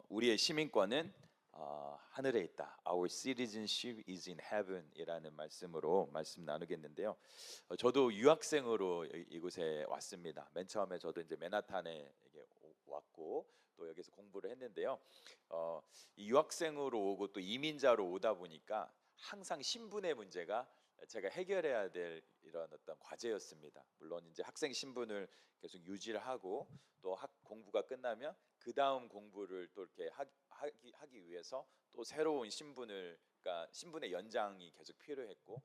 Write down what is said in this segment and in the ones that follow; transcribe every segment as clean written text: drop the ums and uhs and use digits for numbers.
우리의 시민권은 하늘에 있다. Our citizenship is in heaven이라는 말씀으로 말씀 나누겠는데요. 저도 유학생으로 이곳에 왔습니다. 맨 처음에 저도 이제 맨하탄에 왔고 또 여기서 공부를 했는데요. 이 유학생으로 오고 또 이민자로 오다 보니까 항상 신분의 문제가 제가 해결해야 될 이런 어떤 과제였습니다. 물론 이제 학생 신분을 계속 유지를 하고 또 공부가 끝나면 그 다음 공부를 또 이렇게 하기 위해서 또 새로운 신분을, 그러니까 신분의 연장이 계속 필요했고,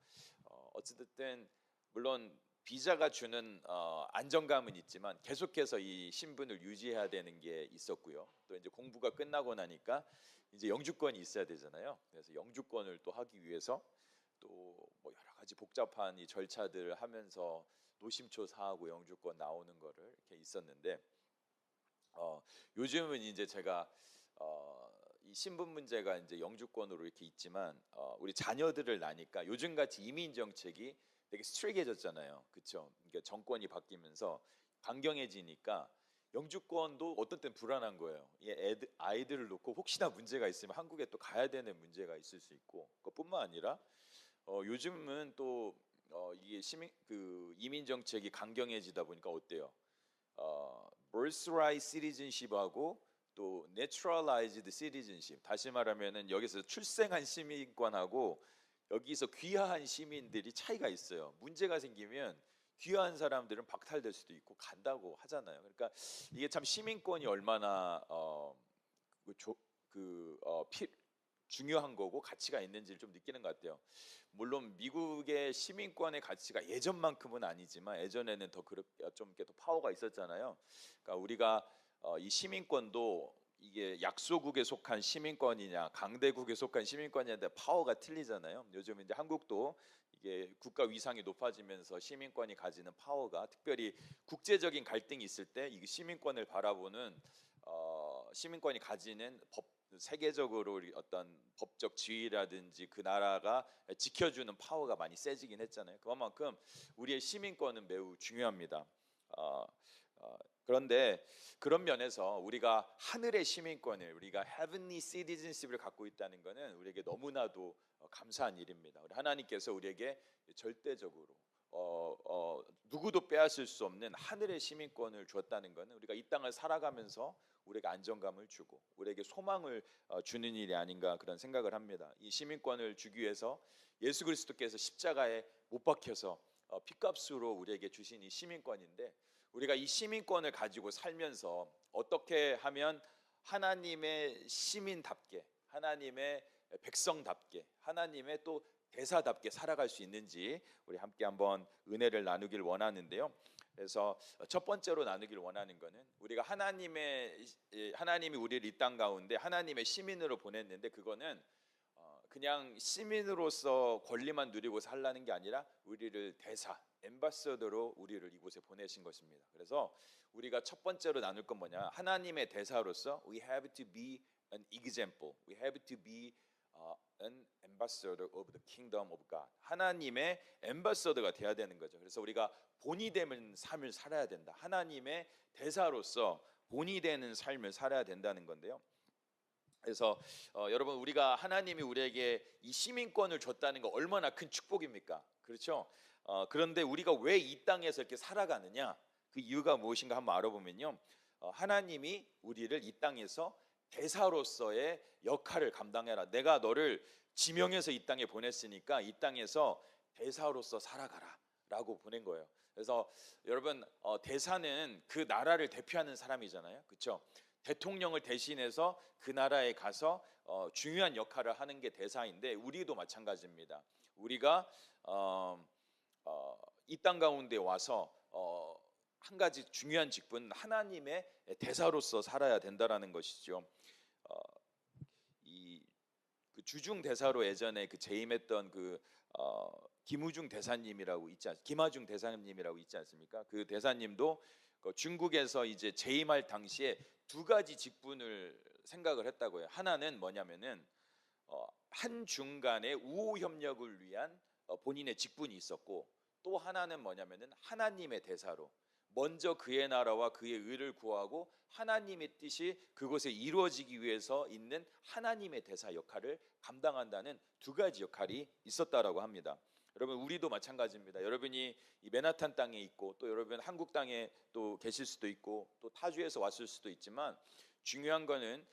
어쨌든 물론 비자가 주는 안정감은 있지만 계속해서 이 신분을 유지해야 되는 게 있었고요. 또 이제 공부가 끝나고 나니까 이제 영주권이 있어야 되잖아요. 그래서 영주권을 또 하기 위해서 또 뭐 여러 가지 복잡한 이 절차들을 하면서 노심초사하고 영주권 나오는 거를 이렇게 있었는데, 요즘은 이제 제가 이 신분 문제가 이제 영주권으로 이렇게 있지만 우리 자녀들을 낳으니까 요즘같이 이민 정책이 되게 스트릭해졌잖아요, 그렇죠? 그러니까 정권이 바뀌면서 강경해지니까 영주권도 어떤 땐 불안한 거예요. 아이들을 놓고 혹시나 문제가 있으면 한국에 또 가야 되는 문제가 있을 수 있고, 그것뿐만 아니라 요즘은 또 이게 이민 정책이 강경해지다 보니까 어때요? birthright citizenship하고 또 naturalized citizenship, 다시 말하면은 여기서 출생한 시민권하고 여기서 귀화한 시민들이 차이가 있어요. 문제가 생기면 귀화한 사람들은 박탈될 수도 있고 간다고 하잖아요. 그러니까 이게 참 시민권이 얼마나 그 조, 그 중요한 거고 가치가 있는지를 좀 느끼는 것 같아요. 물론 미국의 시민권의 가치가 예전만큼은 아니지만 예전에는 좀 이렇게 더 파워가 있었잖아요. 그러니까 우리가 이 시민권도 이게 약소국에 속한 시민권이냐 강대국에 속한 시민권이냐인데 파워가 틀리잖아요. 요즘 이제 한국도 이게 국가 위상이 높아지면서 시민권이 가지는 파워가, 특별히 국제적인 갈등이 있을 때 이 시민권을 바라보는 시민권이 가지는 세계적으로 어떤 법적 지위라든지 그 나라가 지켜주는 파워가 많이 세지긴 했잖아요. 그만큼 우리의 시민권은 매우 중요합니다. 그런데 그런 면에서 우리가 하늘의 시민권을, 우리가 heavenly citizenship을 갖고 있다는 것은 우리에게 너무나도 감사한 일입니다. 우리 하나님께서 우리에게 절대적으로 누구도 빼앗을 수 없는 하늘의 시민권을 주었다는 것은 우리가 이 땅을 살아가면서 우리에게 안정감을 주고 우리에게 소망을 주는 일이 아닌가, 그런 생각을 합니다. 이 시민권을 주기 위해서 예수 그리스도께서 십자가에 못 박혀서 핏값으로 우리에게 주신 이 시민권인데, 우리가 이 시민권을 가지고 살면서 어떻게 하면 하나님의 시민답게, 하나님의 백성답게, 하나님의 또 대사답게 살아갈 수 있는지 우리 함께 한번 은혜를 나누길 원하는데요. 그래서 첫 번째로 나누길 원하는 것은 우리가 하나님이 우리를 이 땅 가운데 하나님의 시민으로 보냈는데, 그거는 그냥 시민으로서 권리만 누리고 살라는 게 아니라 우리를 대사, 엠바서더로 우리를 이곳에 보내신 것입니다. 그래서 우리가 첫 번째로 나눌 건 뭐냐? 하나님의 대사로서 we have to be an example. We have to be an ambassador of the kingdom of God. 하나님의 엠바서더가 돼야 되는 거죠. 그래서 우리가 본이 되는 삶을 살아야 된다. 하나님의 대사로서 본이 되는 삶을 살아야 된다는 건데요. 그래서 여러분, 우리가 하나님이 우리에게 이 시민권을 줬다는 거 얼마나 큰 축복입니까? 그렇죠? 그런데 우리가 왜 이 땅에서 이렇게 살아가느냐? 그 이유가 무엇인가 한번 알아보면요, 하나님이 우리를 이 땅에서 대사로서의 역할을 감당해라. 내가 너를 지명해서 이 땅에 보냈으니까 이 땅에서 대사로서 살아가라 라고 보낸 거예요. 그래서 여러분, 대사는 그 나라를 대표하는 사람이잖아요, 그렇죠? 대통령을 대신해서 그 나라에 가서 중요한 역할을 하는 게 대사인데, 우리도 마찬가지입니다. 우리가 이 땅 가운데 와서 한 가지 중요한 직분, 하나님의 대사로서 살아야 된다라는 것이죠. 그 주중 대사로 예전에 그 재임했던 김하중 대사님이라고 있지 않습니까? 그 대사님도 중국에서 이제 재임할 당시에 두 가지 직분을 생각을 했다고 해요. 하나는 뭐냐면은 한중 간의 우호 협력을 위한 본인의 직분이 있었고, 또 하나는 뭐냐면은 하나님의 대사로, 먼저 그의 나라와 그의 의를 구하고 하나님의 뜻이 그곳에 이루어지기 위해서 있는 하나님의 대사 역할을 감당한다는 두 가지 역할이 있었다라고 합니다. 여러분, 우리도 마찬가지입니다. 여러분이 이 맨하탄 땅에 있고 또 여러분 한국 땅에 또 계실 수도 있고 또 타주에서 왔을 수도 있지만, 중요한 거는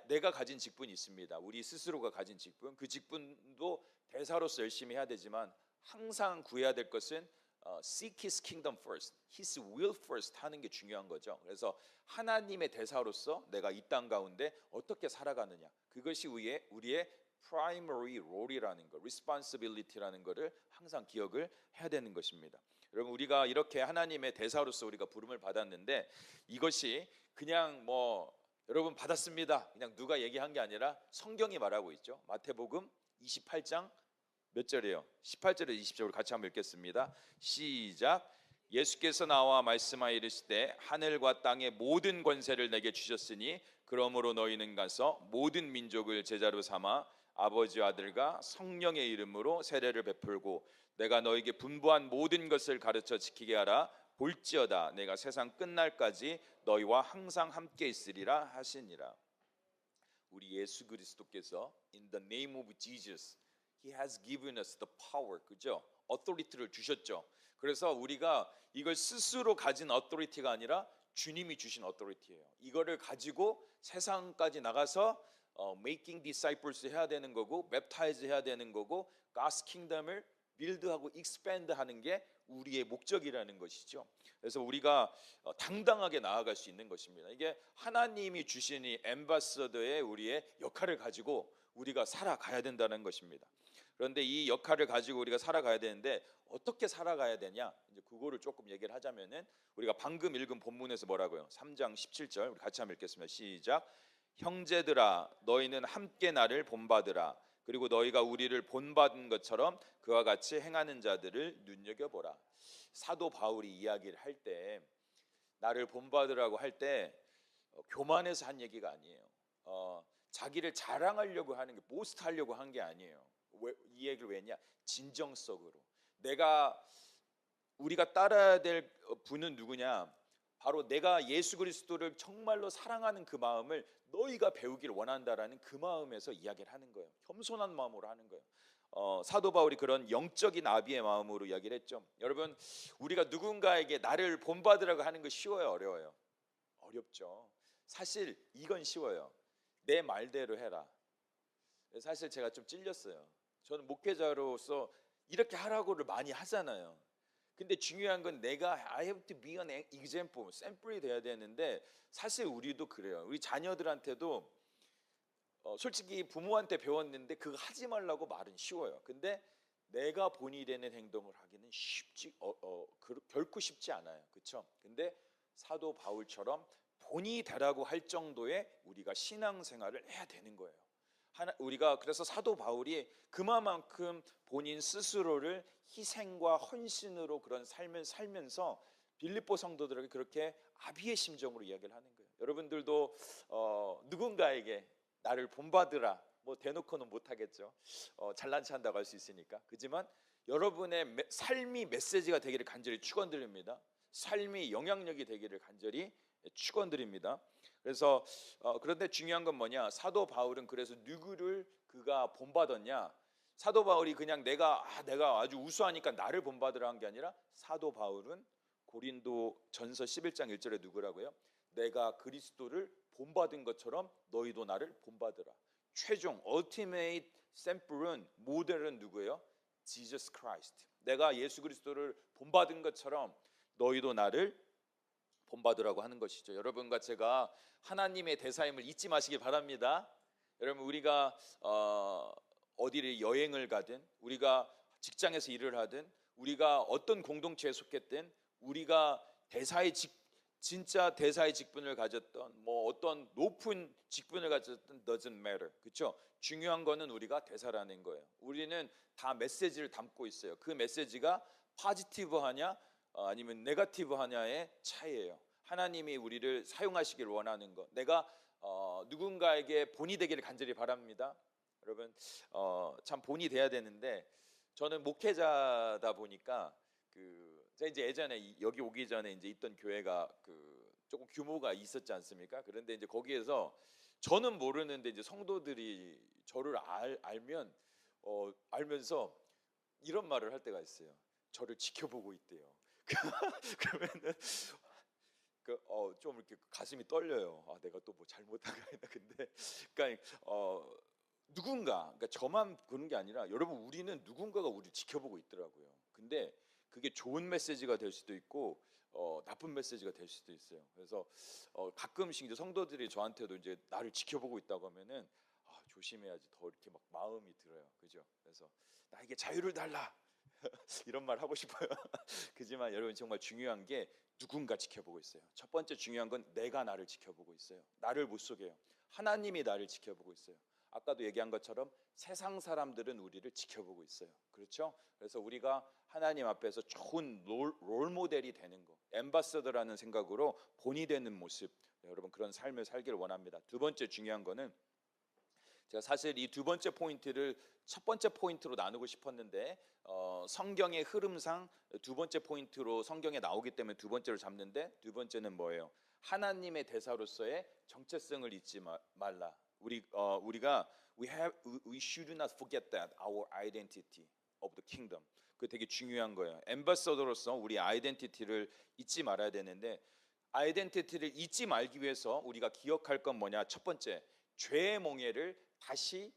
내가 가진 직분이 있습니다. 우리 스스로가 가진 직분, 그 직분도 대사로서 열심히 해야 되지만 항상 구해야 될 것은 seek His kingdom first, His will first 하는 게 중요한 거죠. 그래서 하나님의 대사로서 내가 이 땅 가운데 어떻게 살아가느냐, 그것이 우리의 primary role이라는 거, responsibility라는 것을 항상 기억을 해야 되는 것입니다. 여러분, 우리가 이렇게 하나님의 대사로서 우리가 부름을 받았는데 이것이 그냥 여러분 받았습니다, 그냥 누가 얘기한 게 아니라 성경이 말하고 있죠. 마태복음 28장 몇 절이에요? 18절에서 20절 같이 한번 읽겠습니다. 시작. 예수께서 나와 말씀하여 이르시되 하늘과 땅의 모든 권세를 내게 주셨으니 그러므로 너희는 가서 모든 민족을 제자로 삼아 아버지와 아들과 성령의 이름으로 세례를 베풀고 내가 너에게 분부한 모든 것을 가르쳐 지키게 하라. 볼지어다 내가 세상 끝날까지 너희와 항상 함께 있으리라 하시니라. 우리 예수 그리스도께서 in the name of Jesus, He has given us the power, 그죠? authority를 주셨죠. 그래서 우리가 이걸 스스로 가진 authority가 아니라 주님이 주신 authority예요. 이거를 가지고 세상까지 나가서 making disciples 해야 되는 거고, baptize 해야 되는 거고, God's kingdom을 build하고 expand하는 게 우리의 목적이라는 것이죠. 그래서 우리가 당당하게 나아갈 수 있는 것입니다. 이게 하나님이 주신 이 앰바서더의 우리의 역할을 가지고 우리가 살아가야 된다는 것입니다. 그런데 이 역할을 가지고 우리가 살아가야 되는데 어떻게 살아가야 되냐? 이제 그거를 조금 얘기를 하자면은 우리가 방금 읽은 본문에서 뭐라고요? 3장 17절 우리 같이 한번 읽겠습니다. 시작. 형제들아 너희는 함께 나를 본받으라. 그리고 너희가 우리를 본받은 것처럼 그와 같이 행하는 자들을 눈여겨보라. 사도 바울이 이야기를 할 때 나를 본받으라고 할 때 교만해서 한 얘기가 아니에요. 자기를 자랑하려고 하는 게, 보스트하려고 한 게 아니에요. 이 얘기를 왜 했냐? 진정성으로. 우리가 따라야 될 분은 누구냐? 바로 내가 예수 그리스도를 정말로 사랑하는 그 마음을 너희가 배우길 원한다라는 그 마음에서 이야기를 하는 거예요. 겸손한 마음으로 하는 거예요. 사도 바울이 그런 영적인 아비의 마음으로 이야기를 했죠. 여러분, 우리가 누군가에게 나를 본받으라고 하는 거 쉬워요, 어려워요? 어렵죠. 사실 이건 쉬워요. 내 말대로 해라. 사실 제가 좀 찔렸어요. 저는 목회자로서 이렇게 하라고를 많이 하잖아요. 근데 중요한 건 내가 I have to be an example, 샘플이 돼야 되는데 사실 우리도 그래요. 우리 자녀들한테도 솔직히 부모한테 배웠는데 그거 하지 말라고 말은 쉬워요. 근데 내가 본이 되는 행동을 하기는 결코 쉽지 않아요. 그렇죠? 근데 사도 바울처럼 본이 되라고 할 정도의 우리가 신앙생활을 해야 되는 거예요. 우리가 그래서 사도 바울이 그만큼 본인 스스로를 희생과 헌신으로 그런 삶을 살면서 빌립보 성도들에게 그렇게 아비의 심정으로 이야기를 하는 거예요. 여러분들도 누군가에게 나를 본받으라, 대놓고는 못하겠죠. 잘난 체 한다고 할 수 있으니까. 그렇지만 여러분의 삶이 메시지가 되기를 간절히 축원드립니다. 삶이 영향력이 되기를 간절히 축원드립니다. 그래서 그런데 중요한 건 뭐냐? 사도 바울은 그래서 누구를 그가 본받았냐? 사도 바울이 그냥 내가 아주 우수하니까 나를 본받으라 한 게 아니라 사도 바울은 고린도 전서 11장 1절에 누구라고요? 내가 그리스도를 본받은 것처럼 너희도 나를 본받으라. 최종 ultimate 샘플은 모델은 누구예요? Jesus Christ. 내가 예수 그리스도를 본받은 것처럼 너희도 나를 본받으라고 하는 것이죠. 여러분과 제가 하나님의 대사임을 잊지 마시기 바랍니다. 여러분, 우리가 어디를 여행을 가든, 우리가 직장에서 일을 하든, 우리가 어떤 공동체에 속했든, 우리가 진짜 대사의 직분을 가졌던 어떤 높은 직분을 가졌던 doesn't matter. 그렇죠? 중요한 거는 우리가 대사라는 거예요. 우리는 다 메시지를 담고 있어요. 그 메시지가 포지티브하냐 아니면 네거티브하냐의 차이예요. 하나님이 우리를 사용하시길 원하는 것, 내가 누군가에게 본이 되기를 간절히 바랍니다. 여러분, 참 본이 돼야 되는데 저는 목회자다 보니까 제가 이제 예전에 여기 오기 전에 이제 있던 교회가 그 조금 규모가 있었지 않습니까? 그런데 이제 거기에서 저는 모르는데 이제 성도들이 저를 알면 알면서 이런 말을 할 때가 있어요. 저를 지켜보고 있대요. 그러면은 좀 이렇게 가슴이 떨려요. 아, 내가 또 뭐 잘못한 거 아니나. 근데 그러니까 누군가, 그러니까 저만 보는 게 아니라 여러분, 우리는 누군가가 우리를 지켜보고 있더라고요. 근데 그게 좋은 메시지가 될 수도 있고 나쁜 메시지가 될 수도 있어요. 그래서 가끔씩 이제 성도들이 저한테도 이제 나를 지켜보고 있다고 하면은 조심해야지, 더 이렇게 막 마음이 들어요. 그죠? 그래서 나에게 자유를 달라 이런 말 하고 싶어요. 그지만 여러분, 정말 중요한 게 누군가 지켜보고 있어요. 첫 번째 중요한 건 내가 나를 지켜보고 있어요. 나를 못 속여요. 하나님이 나를 지켜보고 있어요. 아까도 얘기한 것처럼 세상 사람들은 우리를 지켜보고 있어요. 그렇죠? 그래서 우리가 하나님 앞에서 좋은 롤 모델이 되는 거, 앰바서더라는 생각으로 본이 되는 모습, 여러분 그런 삶을 살기를 원합니다. 두 번째 중요한 거는, 제가 사실 이 두 번째 포인트를 첫 번째 포인트로 나누고 싶었는데 성경의 흐름상 두 번째 포인트로 성경에 나오기 때문에 두 번째로 잡는데, 두 번째는 뭐예요? 하나님의 대사로서의 정체성을 잊지 말라. 우리가 we should not forget that our identity of the kingdom. 그 되게 중요한 거예요. 엠버서더로서 우리 아이덴티티를 잊지 말아야 되는데, 아이덴티티를 잊지 말기 위해서 우리가 기억할 건 뭐냐? 첫 번째, 죄의 몽예를 다시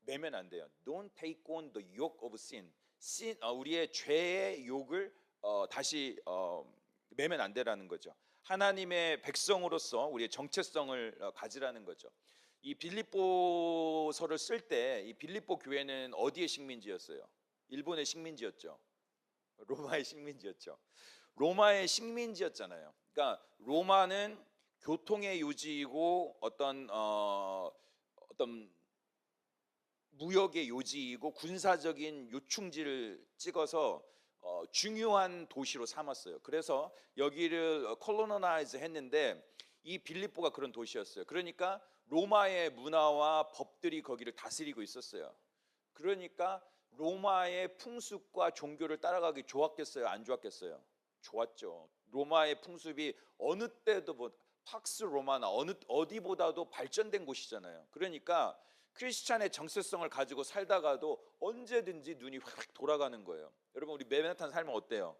매면 안 돼요. Don't take on the yoke of sin. 우리의 죄의 욕을 다시 매면 안 되라는 거죠. 하나님의 백성으로서 우리의 정체성을 가지라는 거죠. 이 빌립보서를 쓸 때 이 빌립보 교회는 어디의 식민지였어요? 일본의 식민지였죠. 로마의 식민지였죠. 로마의 식민지였잖아요. 그러니까 로마는 교통의 요지이고 어떤 무역의 요지이고 군사적인 요충지를 찍어서 중요한 도시로 삼았어요. 그래서 여기를 콜로나이즈 했는데 이 빌립보가 그런 도시였어요. 그러니까 로마의 문화와 법들이 거기를 다스리고 있었어요. 그러니까 로마의 풍습과 종교를 따라가기 좋았겠어요? 안 좋았겠어요? 좋았죠. 로마의 풍습이 어느 때도 팍스 로마나 어디보다도 발전된 곳이잖아요. 그러니까 크리스찬의 정체성을 가지고 살다가도 언제든지 눈이 확 돌아가는 거예요. 여러분, 우리 맨하탄 살면 어때요?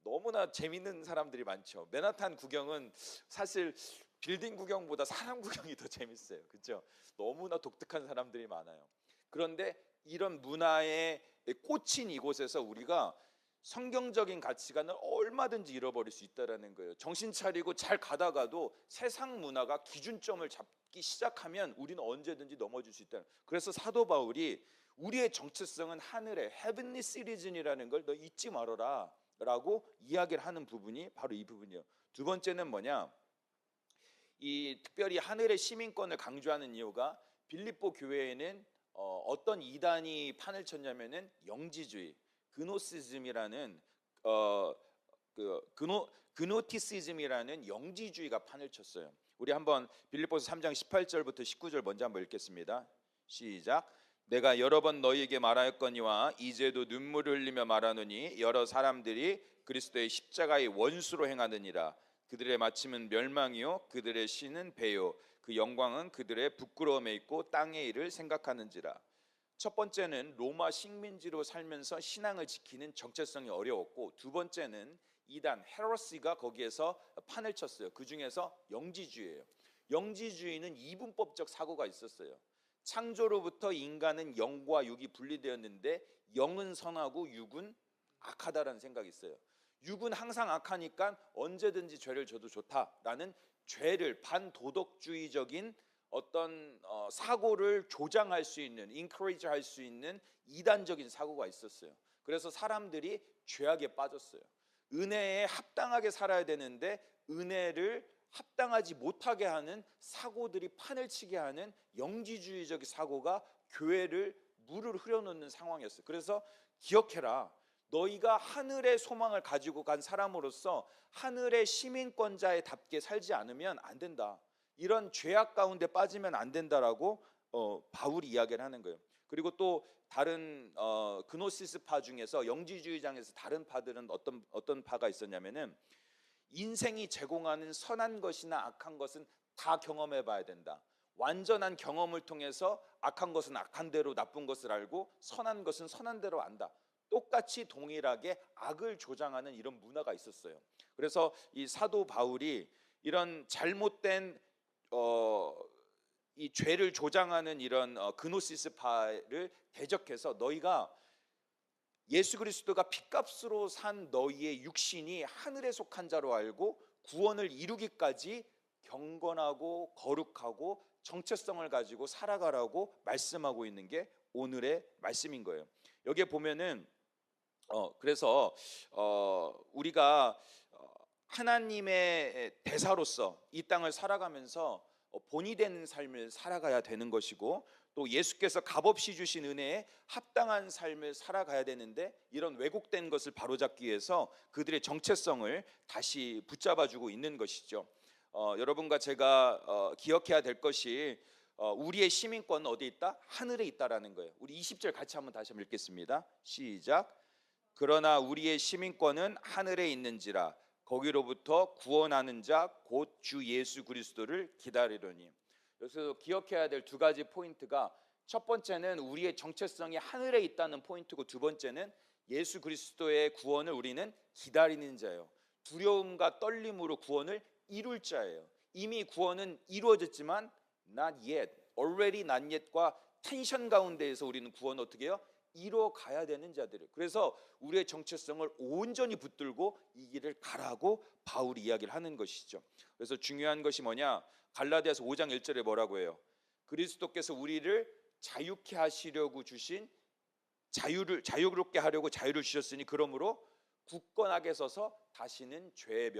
너무나 재밌는 사람들이 많죠. 맨하탄 구경은 사실 빌딩 구경보다 사람 구경이 더 재밌어요. 그렇죠? 너무나 독특한 사람들이 많아요. 그런데 이런 문화에 꽂힌 이곳에서 우리가 성경적인 가치관을 얼마든지 잃어버릴 수 있다는 거예요. 정신 차리고 잘 가다가도 세상 문화가 기준점을 잡기 시작하면 우리는 언제든지 넘어질 수 있다는. 그래서 사도 바울이 우리의 정체성은 하늘의 heavenly citizen이라는 걸 너 잊지 말아라 라고 이야기를 하는 부분이 바로 이 부분이에요. 두 번째는 뭐냐? 이 특별히 하늘의 시민권을 강조하는 이유가 빌립보 교회에는 어떤 이단이 판을 쳤냐면은 영지주의, 그노시즘이라는 그노티시즘이라는 영지주의가 판을 쳤어요. 우리 한번 빌립보서 3장 18절부터 19절 먼저 한번 읽겠습니다. 시작. 내가 여러 번 너희에게 말하였거니와 이제도 눈물을 흘리며 말하노니 여러 사람들이 그리스도의 십자가의 원수로 행하느니라. 그들의 마침은 멸망이요 그들의 신은 배요 그 영광은 그들의 부끄러움에 있고 땅의 일을 생각하는지라. 첫 번째는 로마 식민지로 살면서 신앙을 지키는 정체성이 어려웠고, 두 번째는 이단 헤러시가 거기에서 판을 쳤어요. 그 중에서 영지주의예요. 영지주의는 이분법적 사고가 있었어요. 창조로부터 인간은 영과 육이 분리되었는데 영은 선하고 육은 악하다라는 생각이 있어요. 육은 항상 악하니까 언제든지 죄를 져도 좋다라는 죄를 반도덕주의적인 어떤 사고를 조장할 수 있는, encourage 할 수 있는 이단적인 사고가 있었어요. 그래서 사람들이 죄악에 빠졌어요. 은혜에 합당하게 살아야 되는데 은혜를 합당하지 못하게 하는 사고들이 판을 치게 하는 영지주의적 사고가 교회를 물을 흐려놓는 상황이었어요. 그래서 기억해라. 너희가 하늘의 소망을 가지고 간 사람으로서 하늘의 시민권자에 답게 살지 않으면 안 된다. 이런 죄악 가운데 빠지면 안 된다라고 바울이 이야기를 하는 거예요. 그리고 또 다른 그노시스파 중에서 영지주의장에서 다른 파들은 어떤 파가 있었냐면은 인생이 제공하는 선한 것이나 악한 것은 다 경험해 봐야 된다. 완전한 경험을 통해서 악한 것은 악한 대로 나쁜 것을 알고 선한 것은 선한 대로 안다. 똑같이 동일하게 악을 조장하는 이런 문화가 있었어요. 그래서 이 사도 바울이 이런 잘못된 이 죄를 조장하는 이런 그노시스파를 대적해서 너희가 예수 그리스도가 핏값으로 산 너희의 육신이 하늘에 속한 자로 알고 구원을 이루기까지 경건하고 거룩하고 정체성을 가지고 살아가라고 말씀하고 있는 게 오늘의 말씀인 거예요. 여기에 보면은 그래서 우리가 하나님의 대사로서 이 땅을 살아가면서 본이 되는 삶을 살아가야 되는 것이고, 또 예수께서 값없이 주신 은혜에 합당한 삶을 살아가야 되는데, 이런 왜곡된 것을 바로잡기 위해서 그들의 정체성을 다시 붙잡아주고 있는 것이죠. 여러분과 제가 기억해야 될 것이 우리의 시민권은 어디에 있다? 하늘에 있다라는 거예요. 우리 20절 같이 한번 다시 한번 읽겠습니다. 시작. 그러나 우리의 시민권은 하늘에 있는지라 거기로부터 구원하는 자 곧 주 예수 그리스도를 기다리려니. 여기서 기억해야 될 두 가지 포인트가, 첫 번째는 우리의 정체성이 하늘에 있다는 포인트고, 두 번째는 예수 그리스도의 구원을 우리는 기다리는 자예요. 두려움과 떨림으로 구원을 이룰 자예요. 이미 구원은 이루어졌지만 not yet, already not yet과 텐션 가운데에서 우리는 구원을 어떻게 해요? 이루어 가야 되는 자들을. 그래서 우리의 정체성을 온전히 붙들고 이 길을 가라고 바울이 이야기를 하는 것이죠. 그래서 중요한 것이 뭐냐? 갈라디아서 5장 1절에 뭐라고 해요? 그리스도께서 우리를 자유케 하시려고 주신 자유롭게 하려고 자유를 주셨으니 그러므로 굳건하게 서서 다시는 죄의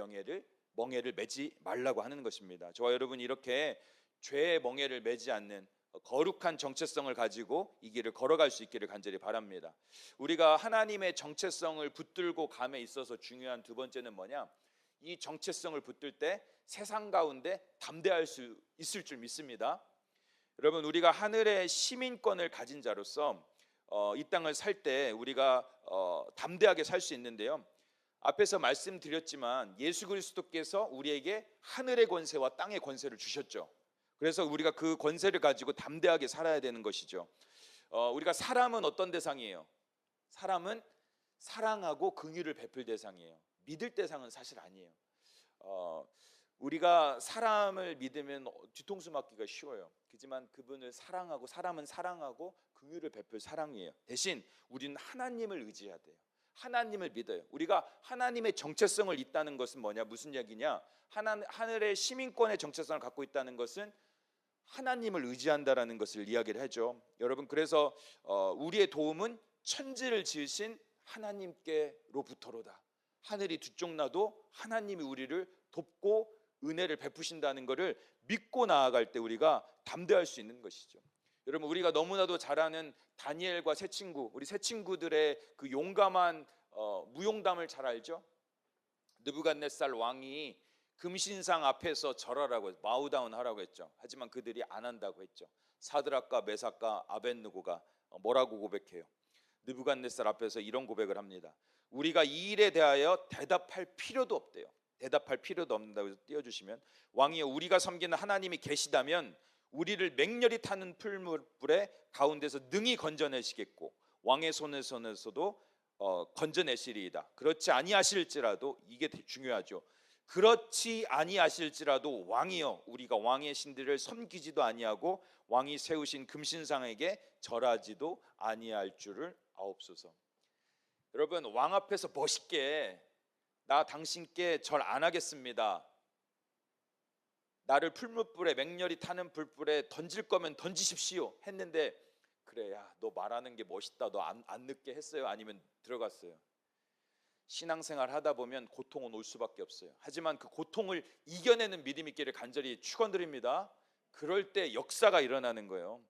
멍에를 매지 말라고 하는 것입니다. 저와 여러분이 이렇게 죄의 멍에를 매지 않는 거룩한 정체성을 가지고 이 길을 걸어갈 수 있기를 간절히 바랍니다. 우리가 하나님의 정체성을 붙들고 감에 있어서 중요한 두 번째는 뭐냐? 이 정체성을 붙들 때 세상 가운데 담대할 수 있을 줄 믿습니다. 여러분, 우리가 하늘의 시민권을 가진 자로서 이 땅을 살 때 우리가 담대하게 살 수 있는데요, 앞에서 말씀드렸지만 예수 그리스도께서 우리에게 하늘의 권세와 땅의 권세를 주셨죠. 그래서 우리가 그 권세를 가지고 담대하게 살아야 되는 것이죠. 우리가 사람은 어떤 대상이에요? 사람은 사랑하고 긍휼을 베풀 대상이에요. 믿을 대상은 사실 아니에요. 우리가 사람을 믿으면 뒤통수 맞기가 쉬워요. 그렇지만 그분을 사랑하고, 사람은 사랑하고 긍휼을 베풀 사랑이에요. 대신 우리는 하나님을 의지해야 돼요. 하나님을 믿어요. 우리가 하나님의 정체성을 있다는 것은 뭐냐? 무슨 얘기냐? 하늘의 시민권의 정체성을 갖고 있다는 것은 하나님을 의지한다라는 것을 이야기를 하죠. 여러분, 그래서 우리의 도움은 천지를 지으신 하나님께로부터로다. 하늘이 뒤쪽 나도 하나님이 우리를 돕고 은혜를 베푸신다는 것을 믿고 나아갈 때 우리가 담대할 수 있는 것이죠. 여러분, 우리가 너무나도 잘 아는 다니엘과 세 친구, 우리 세 친구들의 그 용감한 무용담을 잘 알죠. 느부갓네살 왕이 금신상 앞에서 절하라고, 마우다운 하라고 했죠. 하지만 그들이 안 한다고 했죠. 사드락과 메삭과 아벳느고가 뭐라고 고백해요? 느부갓네살 앞에서 이런 고백을 합니다. 우리가 이 일에 대하여 대답할 필요도 없대요. 대답할 필요도 없는다고 띄워주시면, 왕이여, 우리가 섬기는 하나님이 계시다면 우리를 맹렬히 타는 풀물불의 가운데서 능히 건져내시겠고 왕의 손에서도 건져내시리이다. 그렇지 아니하실지라도, 이게 중요하죠. 그렇지 아니하실지라도 왕이여, 우리가 왕의 신들을 섬기지도 아니하고 왕이 세우신 금신상에게 절하지도 아니할 줄을 아옵소서. 여러분, 왕 앞에서 멋있게 나 당신께 절 안 하겠습니다, 나를 풀무불에, 맹렬히 타는 불불에 던질 거면 던지십시오 했는데, 그래야 너 말하는 게 멋있다, 너 안 늦게 했어요? 아니면 들어갔어요? 신앙생활 하다 보면 고통은 올 수밖에 없어요. 하지만 그 고통을 이겨내는 믿음 있기를 간절히 축원드립니다. 그럴 때 역사가 일어나는 거예요.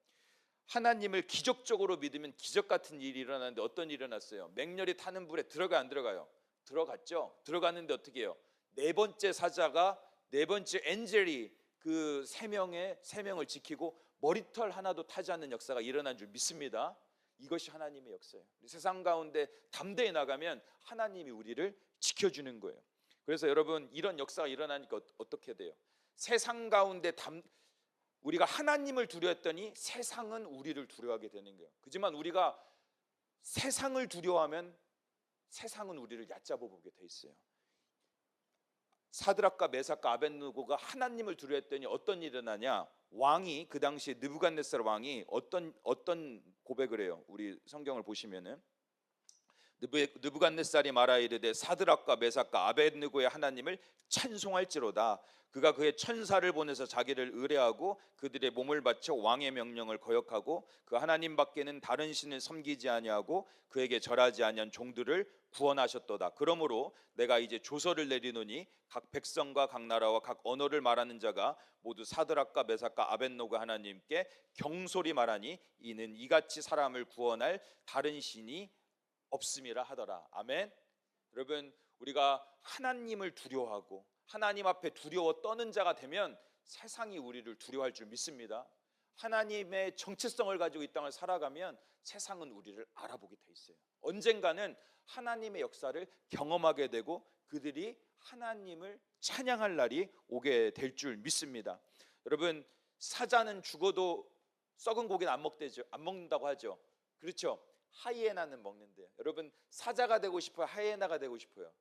하나님을 기적적으로 믿으면 기적 같은 일이 일어나는데 어떤 일이 일어났어요? 맹렬히 타는 불에 들어가요, 안 들어가요? 들어갔죠. 들어갔는데 어떻게 해요? 네 번째 사자가, 네 번째 엔젤이 그 세 명을 지키고 머리털 하나도 타지 않는 역사가 일어난 줄 믿습니다. 이것이 하나님의 역사예요. 세상 가운데 담대히 나가면 하나님이 우리를 지켜주는 거예요. 그래서 여러분, 이런 역사가 일어나니까 어떻게 돼요? 세상 가운데 우리가 하나님을 두려워했더니 세상은 우리를 두려워하게 되는 거예요. 그렇지만 우리가 세상을 두려워하면 세상은 우리를 얕잡아 보게 돼 있어요. 사드락과 메삭과 아벳느고가 하나님을 두려워했더니 어떤 일이 일어나냐? 왕이, 그 당시에 느부갓네살 왕이 어떤 고백을 해요? 우리 성경을 보시면은 느부갓네살이 말하 이르되 사드락과 메삭과 아벳느고의 하나님을 찬송할지로다. 그가 그의 천사를 보내서 자기를 의뢰하고 그들의 몸을 바쳐 왕의 명령을 거역하고 그 하나님 밖에는 다른 신을 섬기지 아니하고 그에게 절하지 아니한 종들을 구원하셨도다. 그러므로 내가 이제 조서를 내리노니 각 백성과 각 나라와 각 언어를 말하는 자가 모두 사드락과 메삭과 아벳느고 하나님께 경솔히 말하니 이는 이같이 사람을 구원할 다른 신이 없음이라 하더라. 아멘. 여러분, 우리가 하나님을 두려워하고 하나님 앞에 두려워 떠는 자가 되면 세상이 우리를 두려워할 줄 믿습니다. 하나님의 정체성을 가지고 이 땅을 살아가면 세상은 우리를 알아보게 돼 있어요. 언젠가는 하나님의 역사를 경험하게 되고 그들이 하나님을 찬양할 날이 오게 될 줄 믿습니다. 여러분, 사자는 죽어도 썩은 고기는 안 먹는다고 하죠. 그렇죠? 하이에나는 먹는데, 여러분, 사자가 되고 싶어요? 하이에나가 되고 싶어요?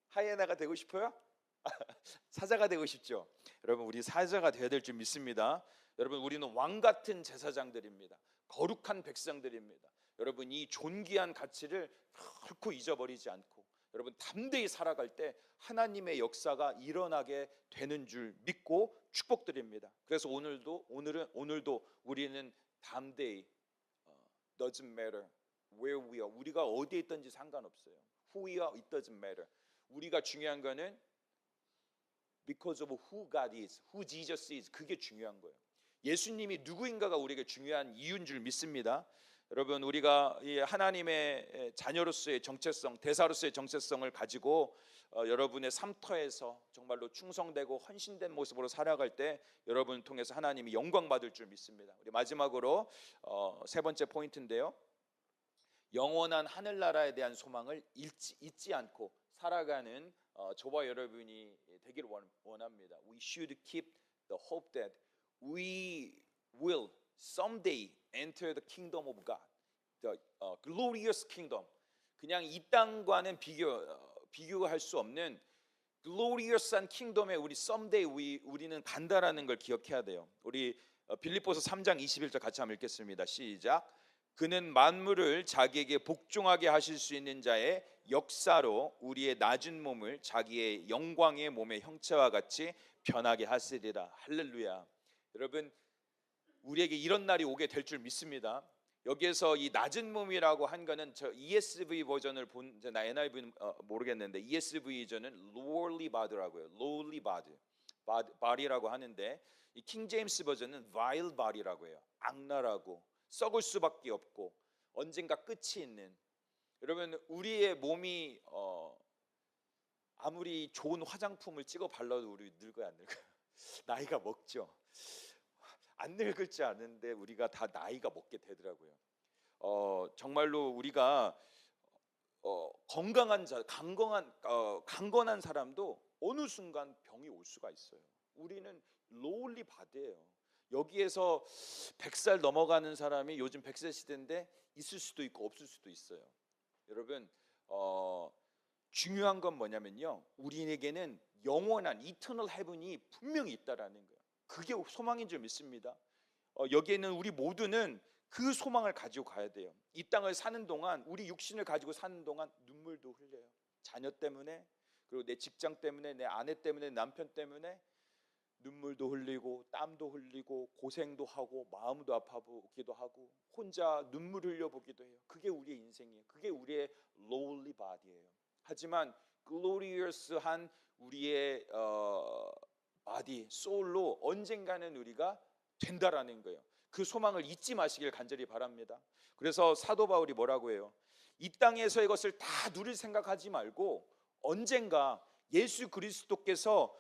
하이에나가 되고 싶어요? 사자가 되고 싶죠? 여러분, 우리 사자가 되어야 될 줄 믿습니다. 여러분, 우리는 왕 같은 제사장들입니다. 거룩한 백성들입니다. 여러분, 이 존귀한 가치를 결코 잊어버리지 않고 여러분, 담대히 살아갈 때 하나님의 역사가 일어나게 되는 줄 믿고 축복드립니다. 그래서 오늘도 우리는 담대히 doesn't matter where we are. 우리가 어디에 있든지 상관없어요. Who we are, it doesn't matter. 우리가 중요한 거는 because of who God is, who Jesus is. 그게 중요한 거예요. 예수님이 누구인가가 우리에게 중요한 이유인 줄 믿습니다. 여러분, 우리가 이 하나님의 자녀로서의 정체성, 대사로서의 정체성을 가지고 여러분의 삶터에서 정말로 충성되고 헌신된 모습으로 살아갈 때 여러분을 통해서 하나님이 영광 받을 줄 믿습니다. 우리 마지막으로 세 번째 포인트인데요. 영원한 하늘나라에 대한 소망을 잊지 않고 살아가는 저와 여러분이 되기를 원합니다. We should keep the hope that we will someday enter the kingdom of God, the glorious kingdom. 그냥 이 땅과는 비교할 수 없는 glorious한 킹덤에 우리 someday 우리는 간다라는 걸 기억해야 돼요. 우리 빌립보서 3장 21절 같이 한번 읽겠습니다. 시작. 그는 만물을 자기에게 복종하게 하실 수 있는 자의 역사로 우리의 낮은 몸을 자기의 영광의 몸의 형체와 같이 변하게 하시리라. 할렐루야. 여러분, 우리에게 이런 날이 오게 될 줄 믿습니다. 여기에서 이 낮은 몸이라고 한 거는 저 ESV 버전을 본, 나 NIV는 모르겠는데 ESV 버전은 lowly body라고요. lowly body라고 하는데 이 킹 제임스 버전은 vile body라고 해요. 악랄하고 썩을 수밖에 없고 언젠가 끝이 있는. 여러분, 우리의 몸이 아무리 좋은 화장품을 찍어 발라도 우리 늙어요, 안 늙어요? 나이가 먹죠. 안 늙을 줄 아는데 우리가 다 나이가 먹게 되더라고요. 정말로 우리가 강건한 사람도 어느 순간 병이 올 수가 있어요. 우리는 lowly body예요. 여기에서 100살 넘어가는 사람이 요즘 100세 시대인데 있을 수도 있고 없을 수도 있어요. 여러분, 중요한 건 뭐냐면요, 우리에게는 영원한 이터널 헤븐이 분명히 있다라는 거예요. 그게 소망인 줄 믿습니다. 여기에는 우리 모두는 그 소망을 가지고 가야 돼요. 이 땅을 사는 동안, 우리 육신을 가지고 사는 동안 눈물도 흘려요. 자녀 때문에, 그리고 내 직장 때문에, 내 아내 때문에, 남편 때문에 눈물도 흘리고 땀도 흘리고 고생도 하고 마음도 아파보기도 하고 혼자 눈물 흘려보기도 해요. 그게 우리의 인생이에요. 그게 우리의 lowly body예요. 하지만 glorious한 우리의 body, soul로 언젠가는 우리가 된다라는 거예요. 그 소망을 잊지 마시길 간절히 바랍니다. 그래서 사도 바울이 뭐라고 해요? 이 땅에서 이것을 다 누릴 생각하지 말고 언젠가 예수 그리스도께서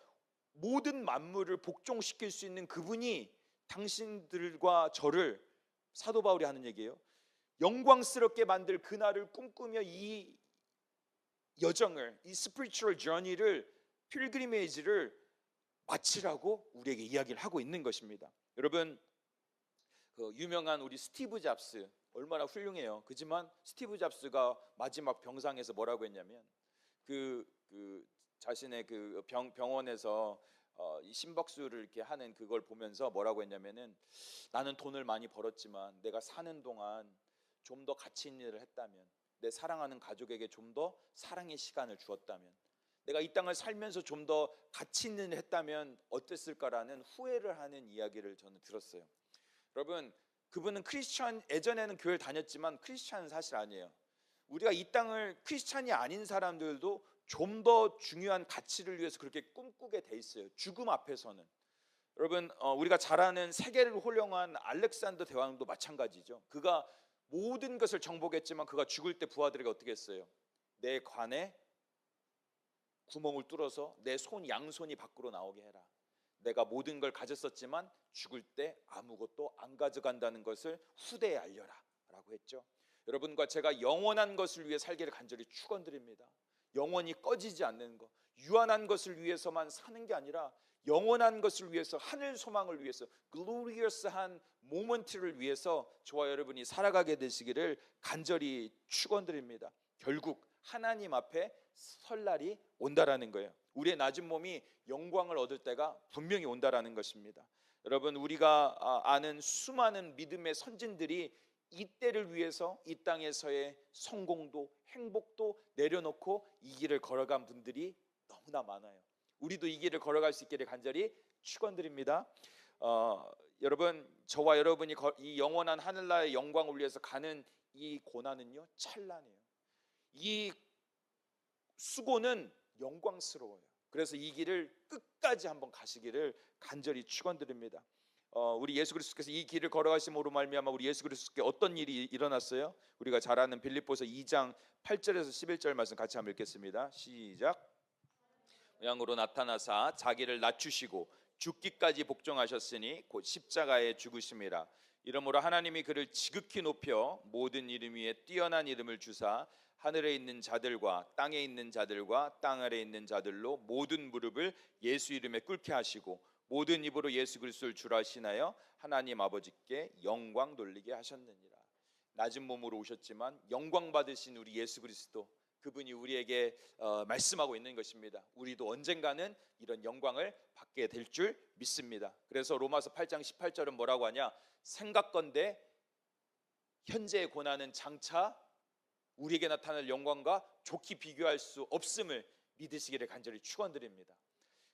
모든 만물을 복종시킬 수 있는 그분이 당신들과 저를, 사도 바울이 하는 얘기예요, 영광스럽게 만들 그날을 꿈꾸며 이 여정을, 이 스피리추얼 저니를, 필그리메이지를 마치라고 우리에게 이야기를 하고 있는 것입니다. 여러분, 그 유명한 우리 스티브 잡스 얼마나 훌륭해요. 그지만 스티브 잡스가 마지막 병상에서 뭐라고 했냐면, 그 자신의 그 병원에서 이 심박수를 이렇게 하는 그걸 보면서 뭐라고 했냐면은, 나는 돈을 많이 벌었지만 내가 사는 동안 좀 더 가치 있는 일을 했다면, 내 사랑하는 가족에게 좀 더 사랑의 시간을 주었다면, 내가 이 땅을 살면서 좀 더 가치 있는 일을 했다면 어땠을까라는 후회를 하는 이야기를 저는 들었어요. 여러분, 그분은 크리스찬, 예전에는 교회를 다녔지만 크리스찬은 사실 아니에요. 우리가 이 땅을, 크리스찬이 아닌 사람들도 좀 더 중요한 가치를 위해서 그렇게 꿈꾸게 돼 있어요. 죽음 앞에서는. 여러분, 우리가 잘 아는 세계를 호령한 알렉산더 대왕도 마찬가지죠. 그가 모든 것을 정복했지만 그가 죽을 때 부하들에게 어떻게 했어요? 내 관에 구멍을 뚫어서 내 손 양손이 밖으로 나오게 해라. 내가 모든 걸 가졌었지만 죽을 때 아무것도 안 가져간다는 것을 후대에 알려라 라고 했죠. 여러분과 제가 영원한 것을 위해 살기를 간절히 축원드립니다. 영원히 꺼지지 않는 것, 유한한 것을 위해서만 사는 게 아니라 영원한 것을 위해서, 하늘 소망을 위해서, 글로리어스한 모먼트를 위해서 저와 여러분이 살아가게 되시기를 간절히 축원드립니다. 결국 하나님 앞에 설 날이 온다라는 거예요. 우리의 낮은 몸이 영광을 얻을 때가 분명히 온다라는 것입니다. 여러분, 우리가 아는 수많은 믿음의 선진들이 이 때를 위해서 이 땅에서의 성공도 행복도 내려놓고 이 길을 걸어간 분들이 너무나 많아요. 우리도 이 길을 걸어갈 수 있기를 간절히 축원드립니다. 여러분, 저와 여러분이 이 영원한 하늘나라의 영광을 위해서 가는 이 고난은요, 찬란해요. 이 수고는 영광스러워요. 그래서 이 길을 끝까지 한번 가시기를 간절히 축원드립니다. 우리 예수 그리스도께서 이 길을 걸어가심으로 말미암아 우리 예수 그리스도께 어떤 일이 일어났어요? 우리가 잘 아는 빌립보서 2장 8절에서 11절 말씀 같이 한번 읽겠습니다. 시작. 모양으로 나타나사 자기를 낮추시고 죽기까지 복종하셨으니 곧 십자가에 죽으심이라. 이러므로 하나님이 그를 지극히 높여 모든 이름 위에 뛰어난 이름을 주사 하늘에 있는 자들과 땅에 있는 자들과 땅 아래에 있는 자들로 모든 무릎을 예수 이름에 꿇게 하시고 모든 입으로 예수 그리스도를 주라 하시나요 하나님 아버지께 영광 돌리게 하셨느니라. 낮은 몸으로 오셨지만 영광 받으신 우리 예수 그리스도, 그분이 우리에게 말씀하고 있는 것입니다. 우리도 언젠가는 이런 영광을 받게 될 줄 믿습니다. 그래서 로마서 8장 18절은 뭐라고 하냐? 생각건대 현재의 고난은 장차 우리에게 나타날 영광과 좋게 비교할 수 없음을 믿으시기를 간절히 축원드립니다.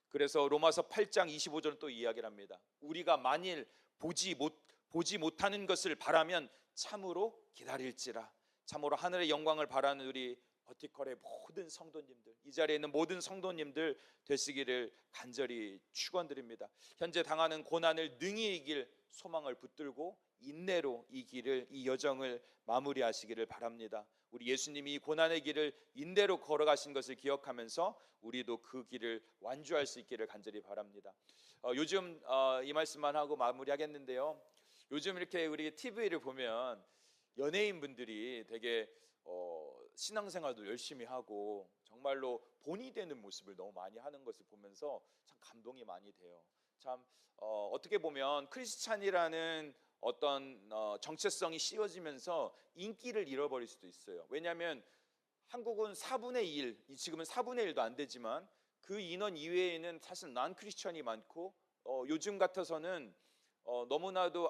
그래서 로마서 8장 25절은 또 이야기를 합니다. 우리가 만일 보지 못하는 것을 바라면 참으로 기다릴지라. 참으로 하늘의 영광을 바라는 우리 버티컬의 모든 성도님들, 이 자리에 있는 모든 성도님들 되시기를 간절히 축원드립니다. 현재 당하는 고난을 능히 이길 소망을 붙들고 인내로 이 길을, 이 여정을 마무리하시기를 바랍니다. 우리 예수님이 이 고난의 길을 인내로 걸어가신 것을 기억하면서 우리도 그 길을 완주할 수 있기를 간절히 바랍니다. 요즘 이 말씀만 하고 마무리하겠는데요. 요즘 이렇게 우리 TV를 보면 연예인분들이 되게 신앙생활도 열심히 하고 정말로 본이 되는 모습을 너무 많이 하는 것을 보면서 참 감동이 많이 돼요. 참 어떻게 보면 크리스찬이라는 어떤 정체성이 씌워지면서 인기를 잃어버릴 수도 있어요. 왜냐하면 한국은 4분의 1, 지금은 4분의 1도 안 되지만 그 인원 이외에는 사실 난 크리스천이 많고 요즘 같아서는 너무나도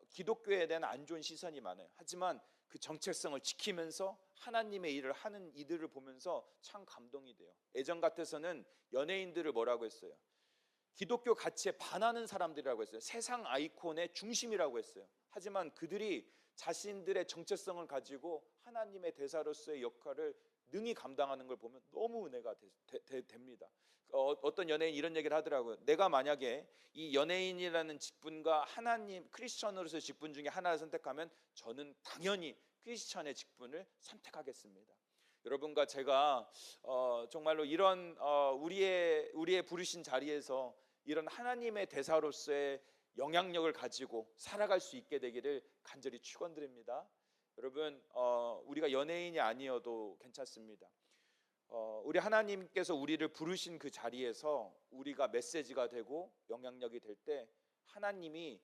기독교에 대한 안 좋은 시선이 많아요. 하지만 그 정체성을 지키면서 하나님의 일을 하는 이들을 보면서 참 감동이 돼요. 예전 같아서는 연예인들을 뭐라고 했어요? 기독교 가치에 반하는 사람들이라고 했어요. 세상 아이콘의 중심이라고 했어요. 하지만 그들이 자신들의 정체성을 가지고 하나님의 대사로서의 역할을 능히 감당하는 걸 보면 너무 은혜가 됩니다. 어떤 연예인 이런 얘기를 하더라고요. 내가 만약에 이 연예인이라는 직분과 하나님 크리스천으로서의 직분 중에 하나를 선택하면 저는 당연히 크리스천의 직분을 선택하겠습니다. 여러분과 제가 정말로 이런 우리의 부르신 자리에서 이런 하나님의 대사로서의 영향력을 가지고 살아갈 수 있게 되기를 간절히 축원드립니다. 여러분, 우리가 연예인이 아니어도 괜찮습니다. 우리 하나님께서 우리를 부르신 그 자리에서 우리가 메시지가 되고 영향력이 될 때 하나님이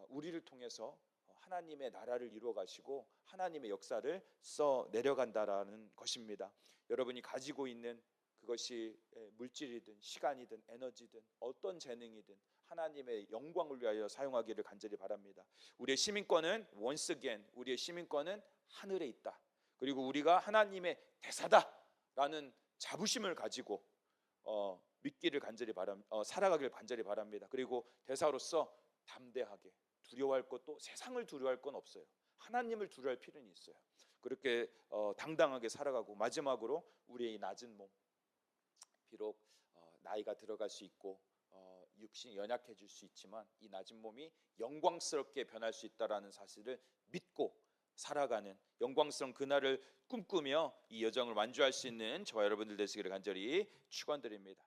우리를 통해서 하나님의 나라를 이루어 가시고 하나님의 역사를 써 내려간다라는 것입니다. 여러분이 가지고 있는 그것이 물질이든 시간이든 에너지든 어떤 재능이든 하나님의 영광을 위하여 사용하기를 간절히 바랍니다. 우리의 시민권은 once again 우리의 시민권은 하늘에 있다. 그리고 우리가 하나님의 대사다라는 자부심을 가지고 믿기를 간절히 살아가길 간절히 바랍니다. 그리고 대사로서 담대하게 두려워할 것도 세상을 두려워할 건 없어요. 하나님을 두려워할 필요는 있어요. 그렇게 당당하게 살아가고 마지막으로 우리의 낮은 몸 비록 나이가 들어갈 수 있고 육신이 연약해질 수 있지만 이 낮은 몸이 영광스럽게 변할 수 있다라는 사실을 믿고 살아가는 영광스러운 그날을 꿈꾸며 이 여정을 완주할 수 있는 저와 여러분들 되시기를 간절히 축원드립니다.